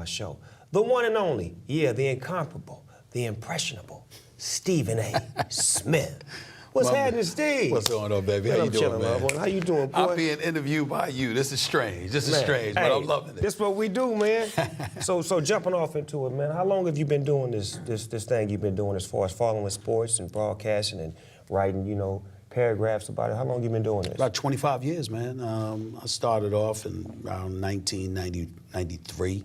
show. The one and only, yeah, the incomparable, the impressionable, Stephen A. Smith. What's happening, Steve? What's going on, baby? How you doing, man? How you doing, boy? I'm being interviewed by you. This is strange. This is strange, but I'm loving it. This is what we do, man. so jumping off into it, man, how long have you been doing this thing you've been doing as far as following sports and broadcasting and writing, paragraphs about it? How long have you been doing this? About 25 years, man. I started off in around 1993.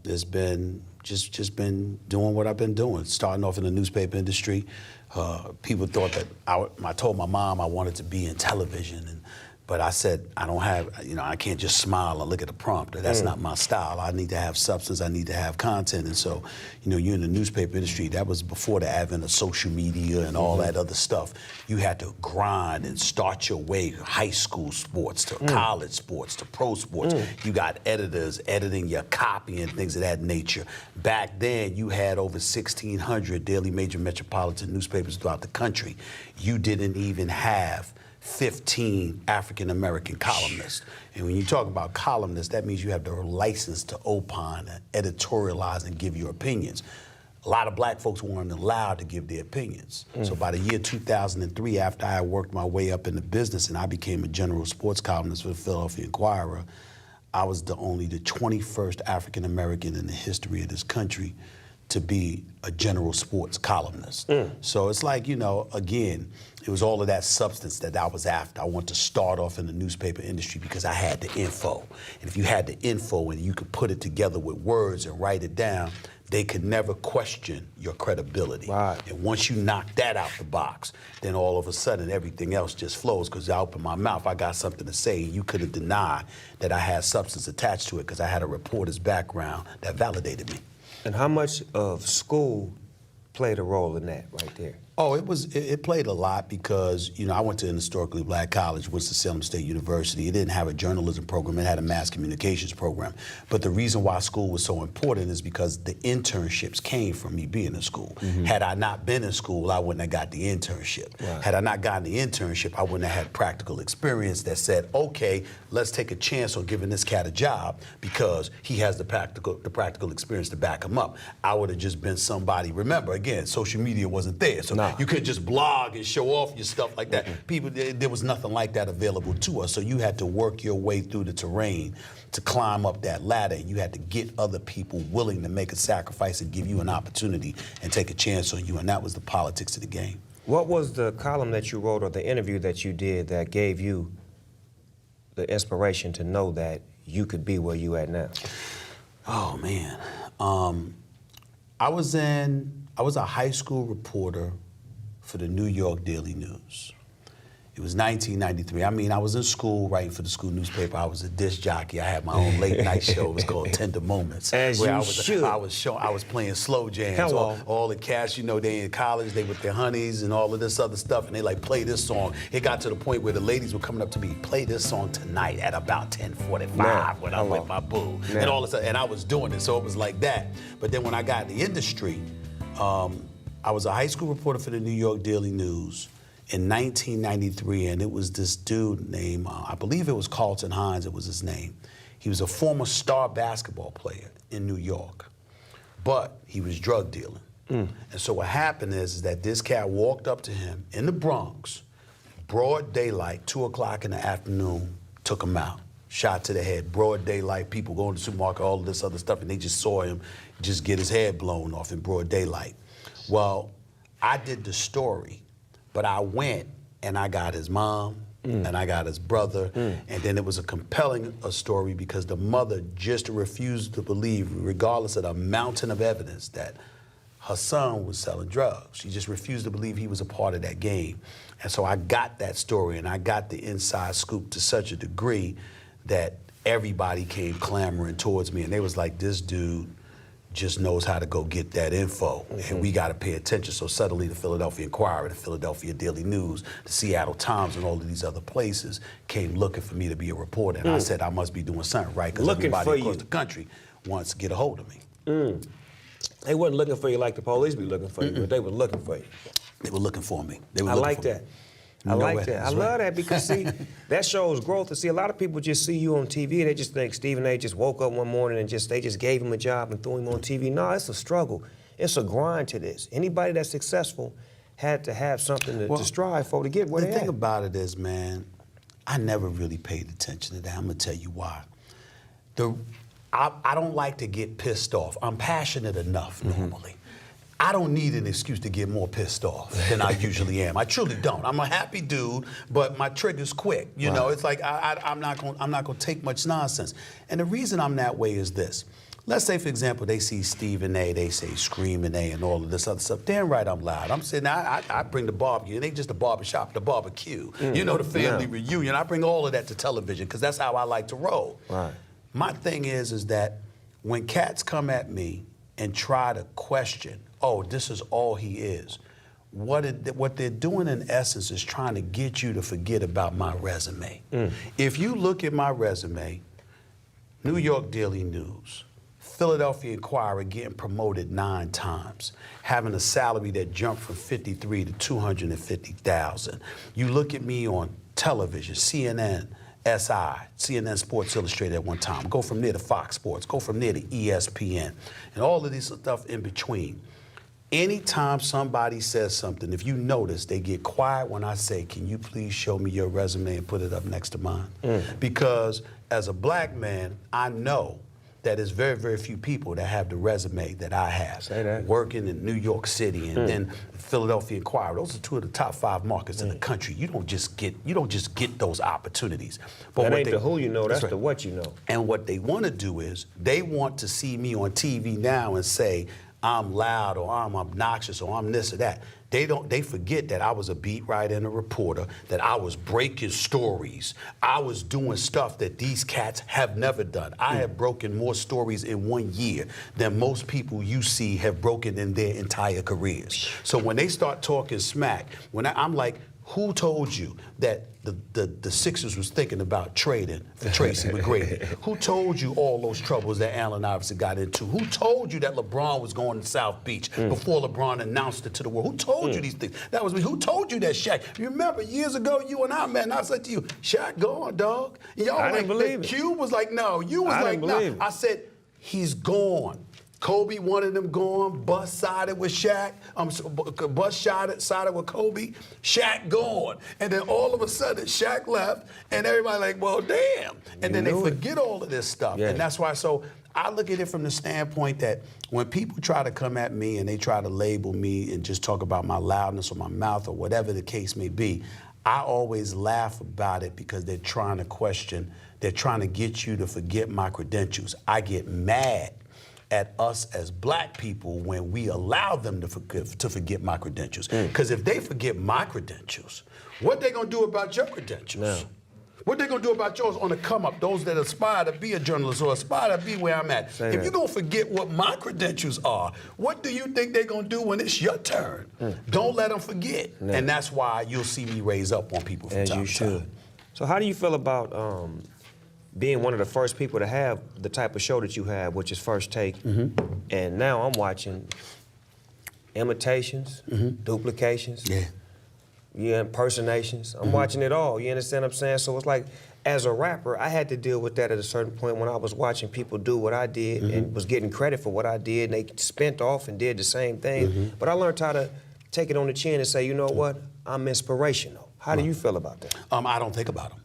It's been just been doing what I've been doing, starting off in the newspaper industry. People thought that I told my mom I wanted to be in television, but I said I don't have, I can't just smile and look at a prompter. That's not my style. I need to have substance. I need to have content. And so, you're in the newspaper industry. That was before the advent of social media and all that other stuff. You had to grind and start your way, high school sports to college sports to pro sports. You got editors editing your copy and things of that nature. Back then, you had over 1,600 daily major metropolitan newspapers throughout the country. You didn't even have 15 African-American columnists. And when you talk about columnists, that means you have the license to opine and editorialize and give your opinions. A lot of black folks weren't allowed to give their opinions. So by the year 2003, after I worked my way up in the business and I became a general sports columnist for the Philadelphia Inquirer, I was only the 21st African-American in the history of this country to be a general sports columnist. So it's like, again, it was all of that substance that I was after. I wanted to start off in the newspaper industry because I had the info. And if you had the info and you could put it together with words and write it down, they could never question your credibility. Right. And once you knock that out the box, then all of a sudden everything else just flows because I opened my mouth, I got something to say, and you couldn't deny that I had substance attached to it because I had a reporter's background that validated me. And how much of school played a role in that right there? Oh, it played a lot because, I went to an historically black college, Winston-Salem State University. It didn't have a journalism program, it had a mass communications program. But the reason why school was so important is because the internships came from me being in school. Had I not been in school, I wouldn't have got the internship. Right. Had I not gotten the internship, I wouldn't have had practical experience that said, okay, let's take a chance on giving this cat a job because he has the practical experience to back him up. I would have just been somebody. Remember, again, social media wasn't there. So you couldn't just blog and show off your stuff like that. People, there was nothing like that available to us. So you had to work your way through the terrain to climb up that ladder. And you had to get other people willing to make a sacrifice and give you an opportunity and take a chance on you. And that was the politics of the game. What was the column that you wrote or the interview that you did that gave you the inspiration to know that you could be where you at now? Oh, man. I was a high school reporter for the New York Daily News. It was 1993. I was in school writing for the school newspaper. I was a disc jockey. I had my own late night show. It was called Tender Moments. As you should. I was playing slow jams. All the cats, they in college, they with their honeys and all of this other stuff, and they play this song. It got to the point where the ladies were coming up to me, play this song tonight at about 10:45 when I'm with my boo. And all of a sudden, and I was doing it, so it was like that. But then when I got in the industry, I was a high school reporter for the New York Daily News in 1993, and it was this dude named, I believe it was Carlton Hines, it was his name. He was a former star basketball player in New York, but he was drug dealing. And so what happened is that this cat walked up to him in the Bronx, broad daylight, 2 o'clock in the afternoon, took him out. Shot to the head, broad daylight, people going to the supermarket, all of this other stuff, and they just saw him just get his head blown off in broad daylight. Well, I did the story, but I went and I got his mom and I got his brother, and then it was a compelling story because the mother just refused to believe, regardless of the mountain of evidence, that her son was selling drugs. She just refused to believe he was a part of that game. And so I got that story and I got the inside scoop to such a degree that everybody came clamoring towards me, and they was like, this dude just knows how to go get that info, and we got to pay attention. So suddenly the Philadelphia Inquirer, the Philadelphia Daily News, the Seattle Times, and all of these other places came looking for me to be a reporter. And I said I must be doing something right because everybody across the country wants to get a hold of me. They wasn't looking for you like the police be looking for you, but they were looking for you. They were looking for me. They were I looking like for me. that. I like that. I love that because, see, that shows growth. And see, a lot of people just see you on TV. They just think Stephen A. just woke up one morning and they just gave him a job and threw him on TV. No, it's a struggle. It's a grind to this. Anybody that's successful had to have something to strive for to get where they're at. The thing about it is, man, I never really paid attention to that. I'm going to tell you why. I don't like to get pissed off. I'm passionate enough normally. I don't need an excuse to get more pissed off than I usually am. I truly don't. I'm a happy dude, but my trigger's quick. You know, it's like I'm not gonna take much nonsense. And the reason I'm that way is this. Let's say, for example, they see Stephen A., they say Screaming A and all of this other stuff. Damn right I'm loud. I'm sitting, I bring the barbecue. It ain't just the barbershop, the barbecue. You know, the family reunion. I bring all of that to television because that's how I like to roll. Right. My thing is that when cats come at me and try to question, oh, this is all he is, what they're doing in essence is trying to get you to forget about my resume. If you look at my resume, New York Daily News, Philadelphia Inquirer getting promoted 9 times, having a salary that jumped from $53,000 to $250,000. You look at me on television, CNN, CNN Sports Illustrated at one time, go from there to Fox Sports, go from there to ESPN, and all of this stuff in between. Anytime somebody says something, if you notice, they get quiet when I say, can you please show me your resume and put it up next to mine? Because as a black man, I know that there's very, very few people that have the resume that I have. Say that. Working in New York City and then Philadelphia Inquirer. Those are 2 of the top 5 markets in the country. You don't just get those opportunities. But that ain't the who you know, that's the what you know. And what they want to do is they want to see me on TV now and say I'm loud or I'm obnoxious or I'm this or that. They forget that I was a beat writer and a reporter, that I was breaking stories. I was doing stuff that these cats have never done. I have broken more stories in 1 year than most people you see have broken in their entire careers. So when they start talking smack, I'm like, who told you that the Sixers was thinking about trading for Tracy McGrady? Who told you all those troubles that Allen Iverson got into? Who told you that LeBron was going to South Beach before LeBron announced it to the world? Who told you these things? That was me. Who told you that Shaq? You remember years ago you and I met and I said to you, Shaq gone, dog. Y'all I didn't believe it. Q was like, no. You was like, no. I said, he's gone. Kobe wanted him gone. Bus sided with Shaq. Bus sided with Kobe. Shaq gone. And then all of a sudden, Shaq left, and everybody like, well, damn. And then they forget all of this stuff. And that's why, so I look at it from the standpoint that when people try to come at me and they try to label me and just talk about my loudness or my mouth or whatever the case may be, I always laugh about it because they're trying to question, they're trying to get you to forget my credentials. I get mad at us as black people when we allow them to forget my credentials. Because if they forget my credentials, what they gonna do about your credentials? No. What they gonna do about yours on the come up, those that aspire to be a journalist or aspire to be where I'm at? If you're gonna forget what my credentials are, what do you think they're gonna do when it's your turn? Don't let them forget. And that's why you'll see me raise up on people from time to time. So how do you feel about being one of the first people to have the type of show that you have, which is First Take, and now I'm watching imitations, duplications, impersonations. I'm watching it all, you understand what I'm saying? So it's like, as a rapper, I had to deal with that at a certain point when I was watching people do what I did and was getting credit for what I did, and they spent off and did the same thing. But I learned how to take it on the chin and say, you know what, I'm inspirational. How do you feel about that? I don't think about them.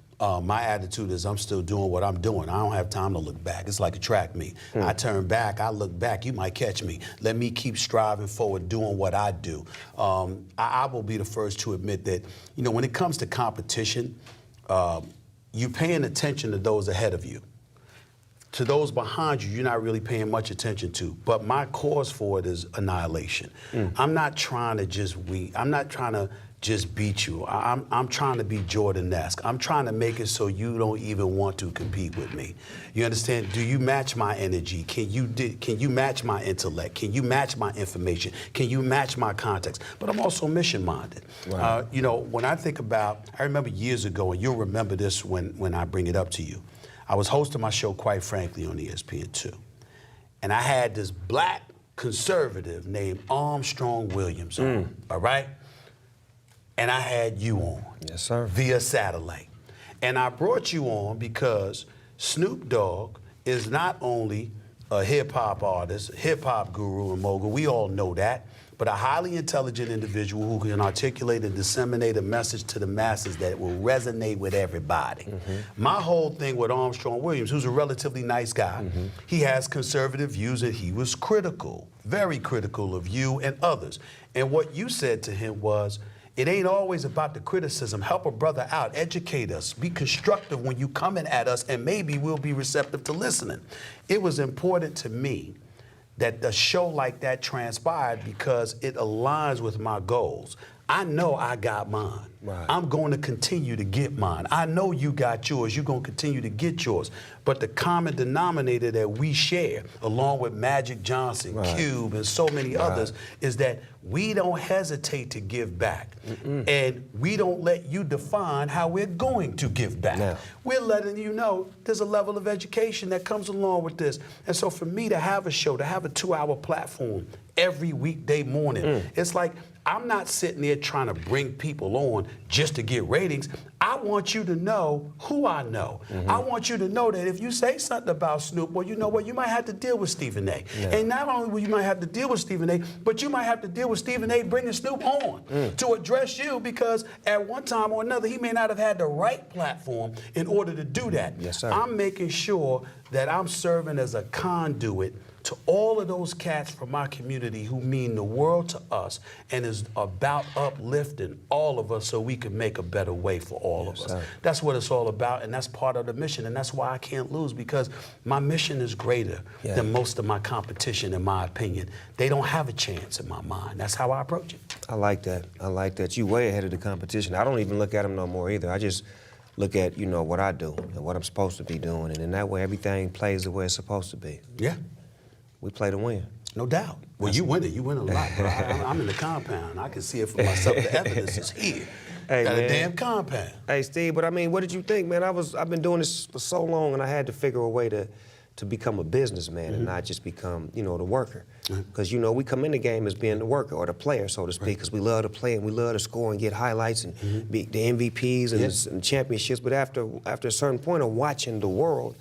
My attitude is I'm still doing what I'm doing. I don't have time to look back. It's like a track meet. I turn back, I look back, you might catch me. Let me keep striving forward, doing what I do. I will be the first to admit that, you know, when it comes to competition, you're paying attention to those ahead of you. To those behind you, you're not really paying much attention to. But my cause for it is annihilation. I'm not trying to just just beat you. I'm trying to be Jordan-esque. I'm trying to make it so you don't even want to compete with me. You understand? Do you match my energy? Can you match my intellect? Can you match my information? Can you match my context? But I'm also mission-minded. Right. You know, when I think about, I remember years ago, and you'll remember this when I bring it up to you, I was hosting my show, Quite Frankly, on ESPN2. And I had this black conservative named Armstrong Williams on, all right? and I had you on. Yes, sir. Via satellite. And I brought you on because Snoop Dogg is not only a hip-hop artist, hip-hop guru and mogul, we all know that, but a highly intelligent individual who can articulate and disseminate a message to the masses that will resonate with everybody. My whole thing with Armstrong Williams, who's a relatively nice guy, he has conservative views and he was critical, very critical of you and others. And what you said to him was, it ain't always about the criticism. Help a brother out, educate us, be constructive when you coming at us, and maybe we'll be receptive to listening. It was important to me that a show like that transpired because it aligns with my goals. I know I got mine. Right. I'm going to continue to get mine. I know you got yours. You're going to continue to get yours. But the common denominator that we share, along with Magic Johnson, Right. Cube, and so many others, is that we don't hesitate to give back. And we don't let you define how we're going to give back. No. We're letting you know there's a level of education that comes along with this. And so for me to have a show, to have a 2-hour platform every weekday morning, it's like I'm not sitting there trying to bring people on just to get ratings. I want you to know who I know. I want you to know that if you say something about Snoop, well, you know what, you might have to deal with Stephen A. And not only will you might have to deal with Stephen A, but you might have to deal with Stephen A bringing Snoop on to address you, because at one time or another, he may not have had the right platform in order to do that. Yes, sir. I'm making sure that I'm serving as a conduit to all of those cats from my community who mean the world to us and is about uplifting all of us so we can make a better way for all of us. Sir. That's what it's all about, and that's part of the mission, and that's why I can't lose, because my mission is greater than most of my competition, in my opinion. They don't have a chance in my mind. That's how I approach it. I like that. I like that. You way ahead of the competition. I don't even look at them no more either. I just look at, you know, what I do and what I'm supposed to be doing, and in that way, everything plays the way it's supposed to be. Yeah. We play to win. No doubt. Well, you win it. You win a lot, bro. I'm in the compound. I can see it for myself. The evidence is here. Hey, Got man. a damn compound. Hey, Steve, but I mean, what did you think, man? I've been doing this for so long, and I had to figure a way to become a businessman and not just become, you know, the worker. Because, you know, we come in the game as being the worker or the player, so to speak, because we love to play and we love to score and get highlights and be the MVPs and championships. But after a certain point of watching the world,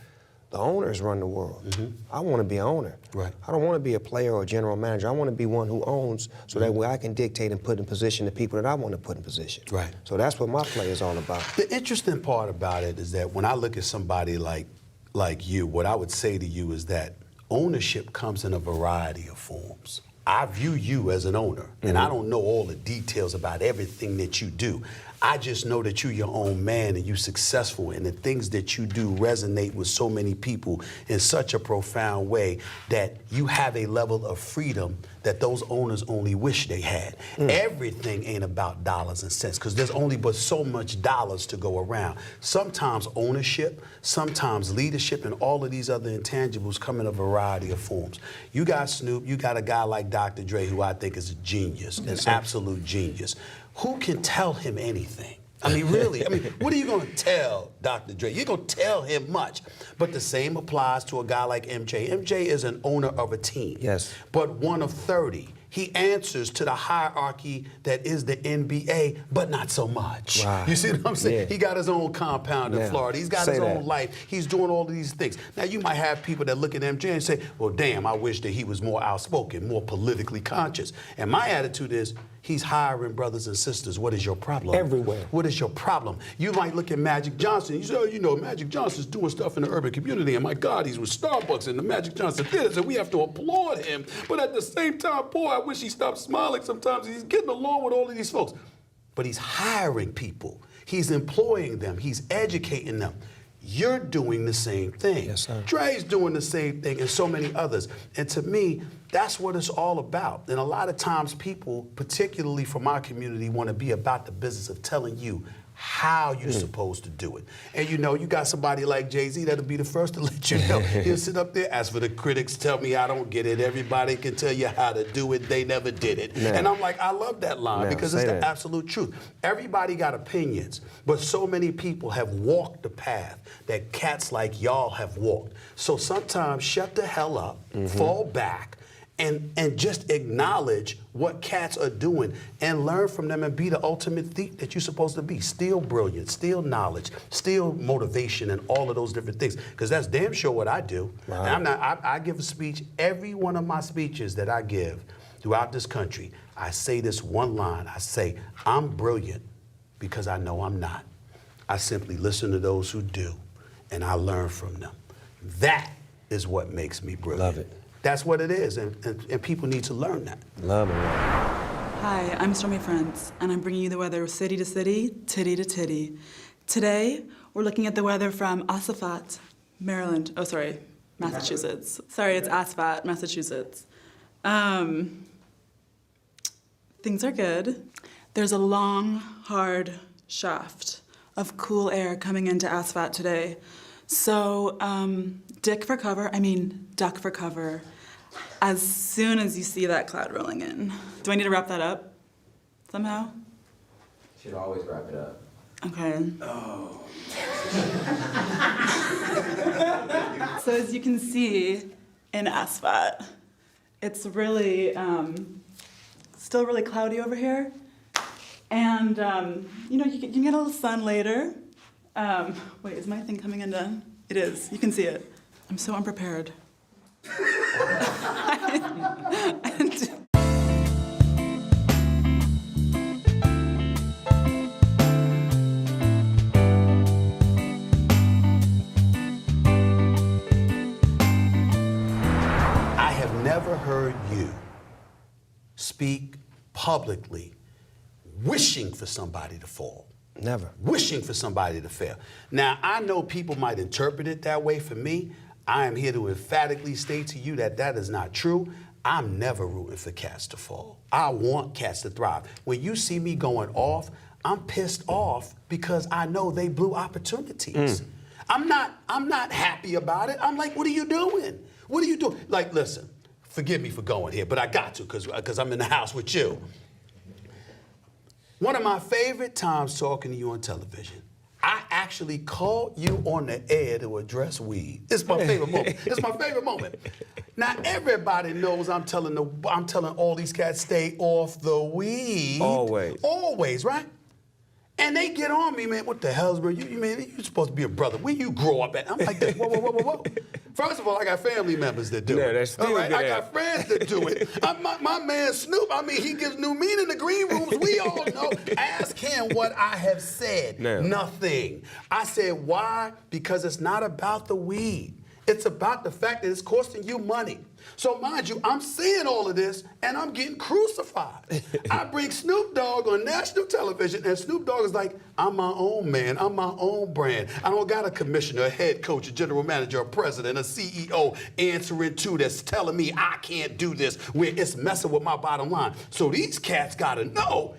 the owners run the world. I want to be an owner. Right. I don't want to be a player or a general manager. I want to be one who owns, so that way I can dictate and put in position the people that I want to put in position. Right. So that's what my play is all about. The interesting part about it is that when I look at somebody like you, what I would say to you is that ownership comes in a variety of forms. I view you as an owner, and I don't know all the details about everything that you do. I just know that you're your own man and you're successful, and the things that you do resonate with so many people in such a profound way that you have a level of freedom that those owners only wish they had. Everything ain't about dollars and cents, because there's only but so much dollars to go around. Sometimes ownership, sometimes leadership, and all of these other intangibles come in a variety of forms. You got Snoop, you got a guy like Dr. Dre, who I think is a genius, an absolute genius. Who can tell him anything? I mean, really, what are you going to tell Dr. Dre? You're going to tell him much. But the same applies to a guy like MJ. MJ is an owner of a team. Yes. But one of 30. He answers to the hierarchy that is the NBA, but not so much. Wow. You see what I'm saying? Yeah. He got his own compound in Yeah. Florida. He's got Say his that. own life. He's doing all of these things. Now, you might have people that look at MJ and say, well, damn, I wish that he was more outspoken, more politically conscious. And my attitude is, he's hiring brothers and sisters. What is your problem? Everywhere. What is your problem? You might look at Magic Johnson. You say, oh, you know, Magic Johnson's doing stuff in the urban community, and my God, he's with Starbucks and the Magic Johnson theaters, and we have to applaud him. But at the same time, boy, I wish he stopped smiling sometimes. He's getting along with all of these folks. But he's hiring people. He's employing them. He's educating them. You're doing the same thing. Yes, sir. Dre's doing the same thing, and so many others. And to me, that's what it's all about. And a lot of times people, particularly from our community, want to be about the business of telling you how you're supposed to do it. And you know, you got somebody like Jay-Z that'll be the first to let you know. He'll sit up there, as for the critics, tell me I don't get it. Everybody can tell you how to do it. They never did it. No. And I'm like, I love that line because it's say the that. absolute truth. Everybody got opinions, but so many people have walked the path that cats like y'all have walked. So sometimes shut the hell up, fall back, and just acknowledge what cats are doing and learn from them and be the ultimate thief that you're supposed to be. Still brilliant, still knowledge, still motivation, and all of those different things. Because that's damn sure what I do. Wow. And I give a speech. Every one of my speeches that I give throughout this country, I say this one line. I say, I'm brilliant because I know I'm not. I simply listen to those who do, and I learn from them. That is what makes me brilliant. Love it. That's what it is, and people need to learn that. Love it. Hi, I'm Stormy Friends, and I'm bringing you the weather city to city, titty to titty. Today, we're looking at the weather from Asaphat, Maryland. Oh, sorry, Massachusetts. Sorry, it's Asaphat, Massachusetts. Things are good. There's a long, hard shaft of cool air coming into Asaphat today. So, duck for cover, as soon as you see that cloud rolling in. Do I need to wrap that up somehow? Should always wrap it up. Okay. Oh. So as you can see in Asaphat, it's really, still really cloudy over here. And, you know, you can get a little sun later. Wait, is my thing coming undone? It is. You can see it. I'm so unprepared. I have never heard you speak publicly wishing for somebody to fall. Never. Wishing for somebody to fail. Now, I know people might interpret it that way. For me, I am here to emphatically state to you that that is not true. I'm never rooting for cats to fall. I want cats to thrive. When you see me going off, I'm pissed off because I know they blew opportunities. I'm not happy about it. I'm like, what are you doing? What are you doing? Like, listen, forgive me for going here, but I got to because I'm in the house with you. One of my favorite times talking to you on television, I actually called you on the air to address weed. It's my favorite moment. It's my favorite moment. Now everybody knows I'm telling all these cats stay off the weed. Always. Always, right? And they get on me, man. What the hell's bro? You're supposed to be a brother. Where you grow up at? I'm like, whoa. First of all, I got family members that do it. That's still all right, good I got friends that do it. My man Snoop, he gives new meaning to green rooms. We all know. Ask him what I have said. No. Nothing. I said, why? Because it's not about the weed. It's about the fact that it's costing you money. So mind you, I'm saying all of this and I'm getting crucified. I bring Snoop Dogg on national television and Snoop Dogg is like, I'm my own man, I'm my own brand. I don't got a commissioner, a head coach, a general manager, a president, a CEO answering to that's telling me I can't do this where it's messing with my bottom line. So these cats gotta know,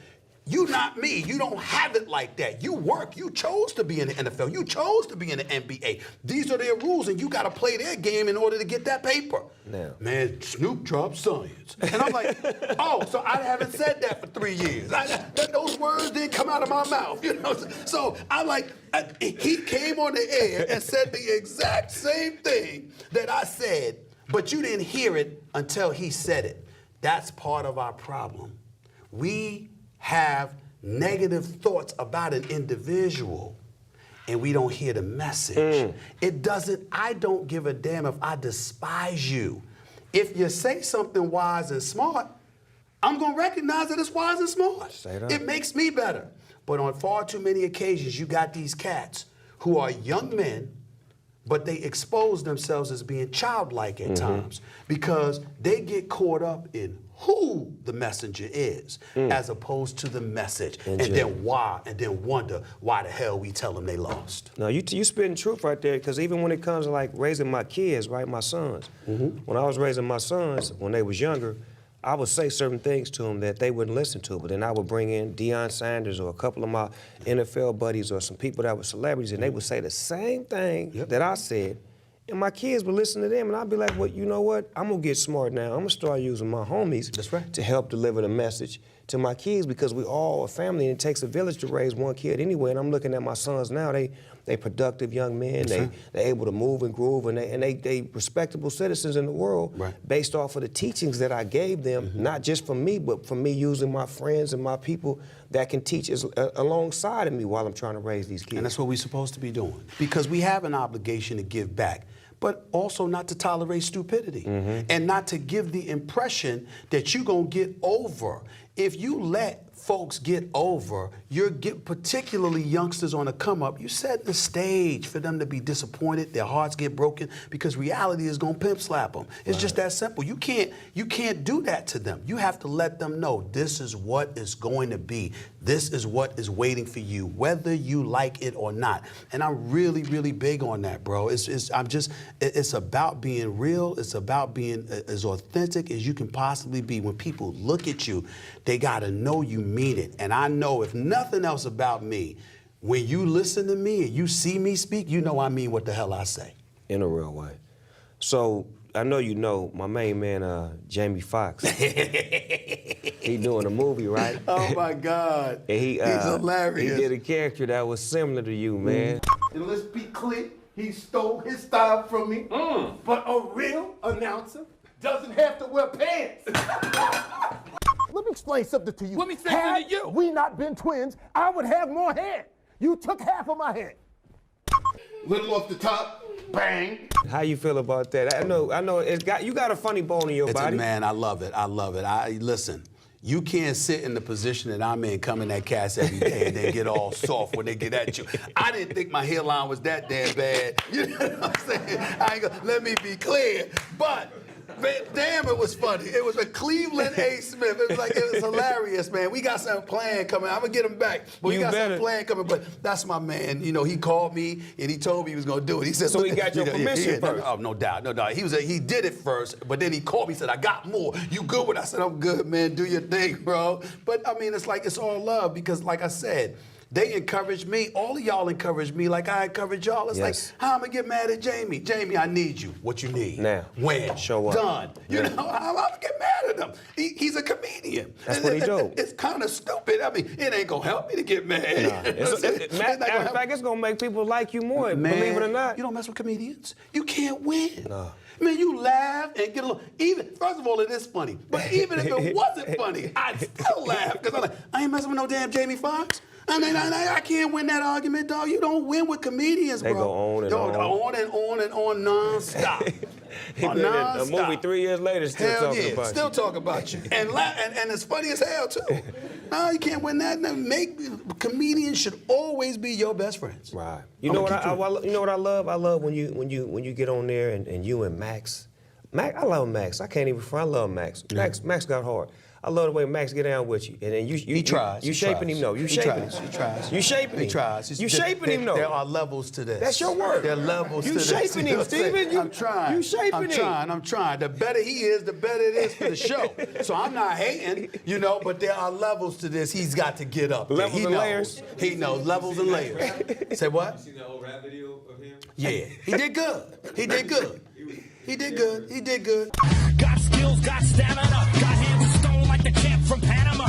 you not me. You don't have it like that. You work. You chose to be in the NFL. You chose to be in the NBA. These are their rules, and you got to play their game in order to get that paper. Yeah. Man, Snoop dropped science. And I'm like, oh, so I haven't said that for 3 years. Those words didn't come out of my mouth. You know? So I'm like, he came on the air and said the exact same thing that I said, but you didn't hear it until he said it. That's part of our problem. We have negative thoughts about an individual and we don't hear the message. I don't give a damn if I despise you. If you say something wise and smart, I'm gonna recognize that it's wise and smart. It makes me better. But on far too many occasions, you got these cats who are young men, but they expose themselves as being childlike at times because they get caught up in who the messenger is as opposed to the message and then wonder why the hell we tell them they lost. No, you spitting truth right there, because even when it comes to like raising my kids, right, my sons, when I was raising my sons when they was younger, I would say certain things to them that they wouldn't listen to, but then I would bring in Deion Sanders or a couple of my NFL buddies or some people that were celebrities, and they would say the same thing that I said, and my kids would listen to them, and I'd be like, well, you know what? I'm gonna get smart now. I'm gonna start using my homies to help deliver the message to my kids, because we all a family, and it takes a village to raise one kid anyway, and I'm looking at my sons now, They productive young men. They're able to move and groove, and they respectable citizens in the world based off of the teachings that I gave them, not just from me, but from me using my friends and my people that can teach alongside of me while I'm trying to raise these kids. And that's what we're supposed to be doing, because we have an obligation to give back, but also not to tolerate stupidity and not to give the impression that you're going to get over. If you let folks get over, particularly youngsters on the come up, you set the stage for them to be disappointed, their hearts get broken, because reality is going to pimp slap them. It's just that simple. You can't do that to them. You have to let them know this is what is going to be. This is what is waiting for you, whether you like it or not. And I'm really, really big on that, bro. It's about being real. It's about being as authentic as you can possibly be. When people look at you, they got to know you mean it. And I know, if nothing else about me, when you listen to me and you see me speak, you know I mean what the hell I say. In a real way. So I know you know my main man, Jamie Foxx. He doing a movie, right? Oh my God. And he's hilarious. He did a character that was similar to you, man. And let's be clear, he stole his style from me. But a real announcer doesn't have to wear pants. Let me explain something to you. Let me say something to you. Had we not been twins, I would have more hair. You took half of my hair. Little off the top, bang. How you feel about that? I know you got a funny bone in your body. Man, I love it. Listen, you can't sit in the position that I'm in, coming at cats every day and then get all soft when they get at you. I didn't think my hairline was that damn bad. You know what I'm saying? Let me be clear. But man, damn, it was funny. It was a Cleveland A. Smith. It was hilarious, man. We got something planned coming. I'm gonna get him back. But we got something planned coming. But that's my man. You know, he called me and he told me he was gonna do it. He said, so he got your permission first. Oh, no doubt. He did it first, but then he called me and said, I got more. You good with it? I said, I'm good, man. Do your thing, bro. But I mean, it's all love, because like I said, they encourage me. All of y'all encourage me like I encourage y'all. It's like, how am I get mad at Jamie? Jamie, I need you. What you need? Now. When? Show up. Done. You know, I'm gonna get mad at him. He's a comedian. That's what he do. It's kind of stupid. I mean, it ain't gonna help me to get mad. Matter of fact, it's gonna make people like you more, man, believe it or not. You don't mess with comedians. You can't win. No. Man, you laugh and get a little. First of all, it is funny. But even if it wasn't funny, I'd still laugh, because I'm like, I ain't messing with no damn Jamie Foxx. I mean, I can't win that argument, dog. You don't win with comedians, bro. They go on and on. On and on and on, nonstop. A movie 3 years later still talking about you. Still talk about you. And it's funny as hell, too. No, you can't win that. Comedians should always be your best friends. Right. You know what I love? I love when you get on there and you and Max. I love Max. I can't even front. I love Max. Max got hard. I love the way Max get down with you, and then he tries. You shaping him, though. You shaping him. He tries. You shaping him. He tries. You shaping him, though. There are levels to this. That's your word. There are levels to this. You shaping him, Steven. I'm trying. You shaping him. I'm trying. The better he is, the better it is for the show. So I'm not hating, but there are levels to this. He's got to get up. Levels and layers. He knows levels and layers. Say what? You seen that old rap video of him? Yeah. He did good. He did good. He did good. He did good. Got skills, got stamina, got hands of stone like the champ from Panama.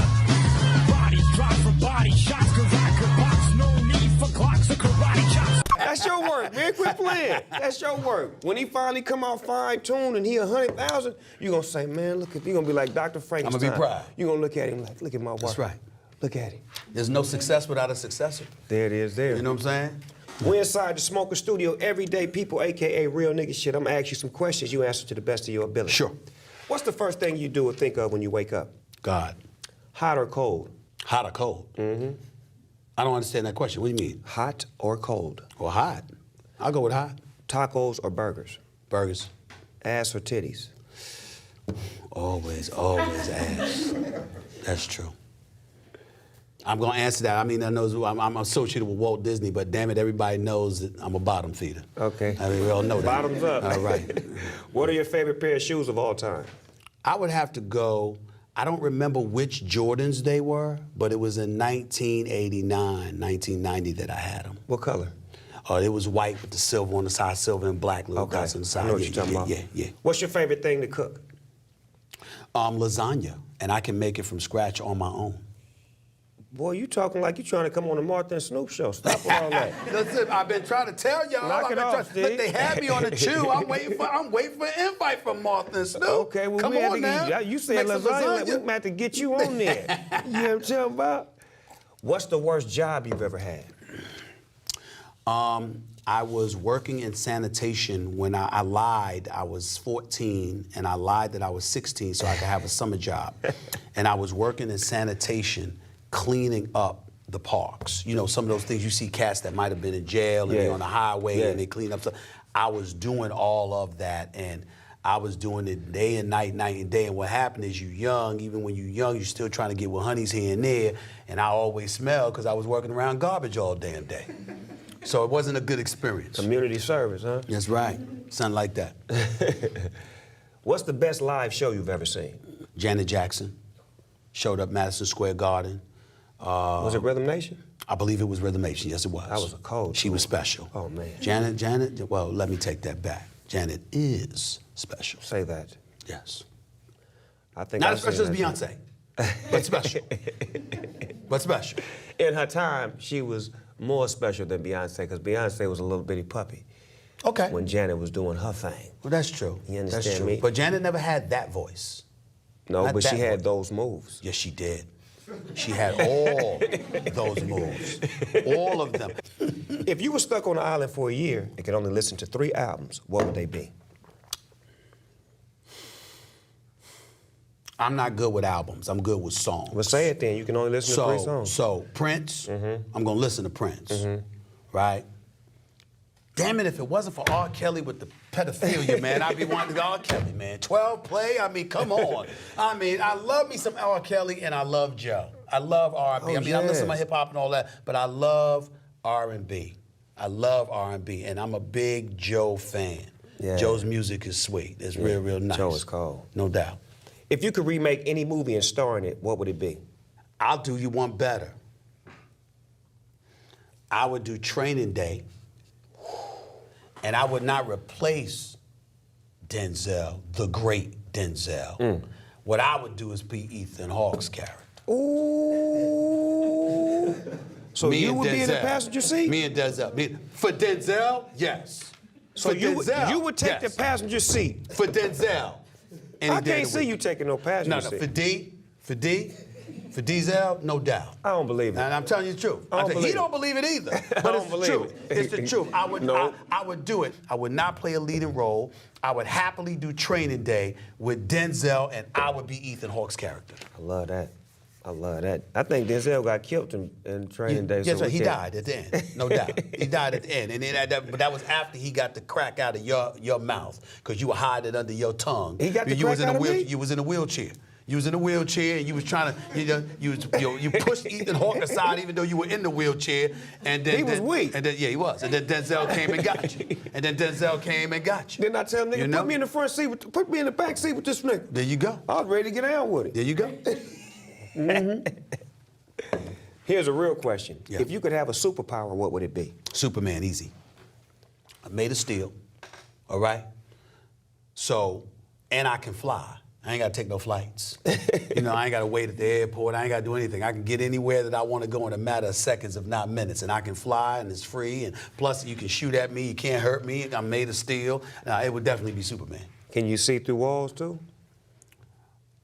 Bodies drop from body shots, cause I could box. No need for clocks or karate chops. That's your work, man. Quit playing. That's your work. When he finally come out fine-tuned and he 100,000, you gonna say, man, look at, you gonna be like Dr. Frankenstein. I'm gonna be proud. You gonna look at him like, look at my work. That's right. Look at him. There's no success without a successor. There it is there. You know what I'm saying? We're inside the Smoker Studio, everyday people, AKA real nigga shit. I'm gonna ask you some questions. You answer to the best of your ability. Sure. What's the first thing you do or think of when you wake up? God. Hot or cold? Hot or cold? Mm-hmm. I don't understand that question. What do you mean? Hot or cold? Well, hot. I'll go with hot. Tacos or burgers? Burgers. Ass or titties? Always ass. That's true. I'm gonna answer that. I mean, I know I'm associated with Walt Disney, but damn it, everybody knows that I'm a bottom feeder. Okay. I mean, we all know that. Bottoms up. All right. What are your favorite pair of shoes of all time? I would have to go, I don't remember which Jordans they were, but it was in 1989, 1990 that I had them. What color? It was white with the silver on the side, silver and black little dots on the side. I know what you're talking about. Yeah. What's your favorite thing to cook? Lasagna, and I can make it from scratch on my own. Boy, you talking like you trying to come on the Martha and Snoop show. Stop with all that. Listen, I've been trying to tell y'all. Knock it off, Steve. Look, they had me on the chew. I'm waiting for an invite from Martha and Snoop. Okay, well, come we had on to now. get you said Make some lasagna. lasagna. We might have to get you on there. You know what I'm talking about? What's the worst job you've ever had? I was working in sanitation when I lied. I was 14, and I lied that I was 16 so I could have a summer job. And I was working in sanitation, cleaning up the parks. You know, some of those things you see cats that might have been in jail and they're on the highway and they clean up stuff. I was doing all of that, and I was doing it day and night, night and day. And what happened is, you young, even when you're young, you're still trying to get with honeys here and there. And I always smelled because I was working around garbage all damn day. So it wasn't a good experience. Community service, huh? That's right. Something like that. What's the best live show you've ever seen? Janet Jackson showed up Madison Square Garden. Was it Rhythm Nation? I believe it was Rhythm Nation. Yes, it was. That was a cold She tour. was special. Oh, man. Janet, well, let me take that back. Janet is special. Say that. Yes. I think Not I've as special as seen her Beyonce, but special. But special. In her time, she was more special than Beyonce, because Beyonce was a little bitty puppy Okay. when Janet was doing her thing. Well, that's true. You That's understand true. me? But Janet never had that voice. No, Not but she that had voice. those moves. Yes, she did. She had all those moves. All of them. If you were stuck on an island for a year and could only listen to 3 albums, what would they be? I'm not good with albums. I'm good with songs. Well, say it then. You can only listen to 3 songs. So Prince, I'm gonna listen to Prince, right? Damn it, if it wasn't for R. Kelly with the pedophilia, man, I'd be wanting to go R. Kelly, man. 12 play, I mean, come on. I mean, I love me some R. Kelly and I love Joe. I love R&B. Oh, I mean, I listen to my yes. hip hop and all that, but I love R&B. I love R&B, and I'm a big Joe fan. Yeah. Joe's music is sweet. It's real, real nice. Joe is cold. No doubt. If you could remake any movie and star in it, what would it be? I'll do you one better. I would do Training Day, and I would not replace Denzel, the great Denzel. What I would do is be Ethan Hawke's character. Ooh. So Me you and would be in the Denzel. passenger seat? Me and Denzel. For Denzel, yes. So For you Denzel, would take yes. the passenger seat. For Denzel. Any I day can't of the see week. you taking no passenger No, no, seat. for Diesel, no doubt. I don't believe it. And I'm telling you the truth. I don't He believe it. don't believe it either. But don't it's the believe truth. it. It's the truth. I would No. I would do it. I would not play a leading role. I would happily do Training Day with Denzel, and I would be Ethan Hawke's character. I love that. I love that. I think Denzel got killed in Training Day. Yes, so sir. we He can't- died at the end, no doubt. He died at the end, and then but that was after he got the crack out of your mouth, because you were hiding it under your tongue. He got the you was crack in a out of me? You was in a wheelchair. You was in a wheelchair, and you was trying to, you pushed Ethan Hawke aside, even though you were in the wheelchair, and then He was weak. And then he was, and then Denzel came and got you, and then Denzel came and got you. Didn't I tell him, nigga, You know? put me in the front seat, put me in the back seat with this nigga? There you go. I was ready to get down with it. There you go. Here's a real question. Yeah. If you could have a superpower, what would it be? Superman, easy. I'm made of steel, all right? So, and I can fly. I ain't gotta take no flights. I ain't gotta wait at the airport. I ain't gotta do anything. I can get anywhere that I wanna go in a matter of seconds, if not minutes. And I can fly, and it's free, and plus you can shoot at me, you can't hurt me, I'm made of steel. It would definitely be Superman. Can you see through walls too?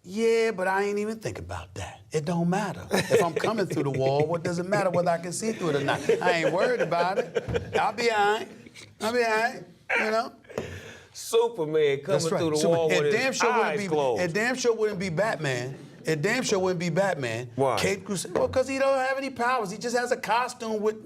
Yeah, but I ain't even think about that. It don't matter. If I'm coming through the wall, what does it matter whether I can see through it or not? I ain't worried about it. I'll be all right. Superman coming That's right. through the Superman. wall with It his damn sure eyes closed. It damn sure wouldn't be Batman. It damn sure wouldn't be Batman. Why? Caped Crusader. Well, because he don't have any powers. He just has a costume with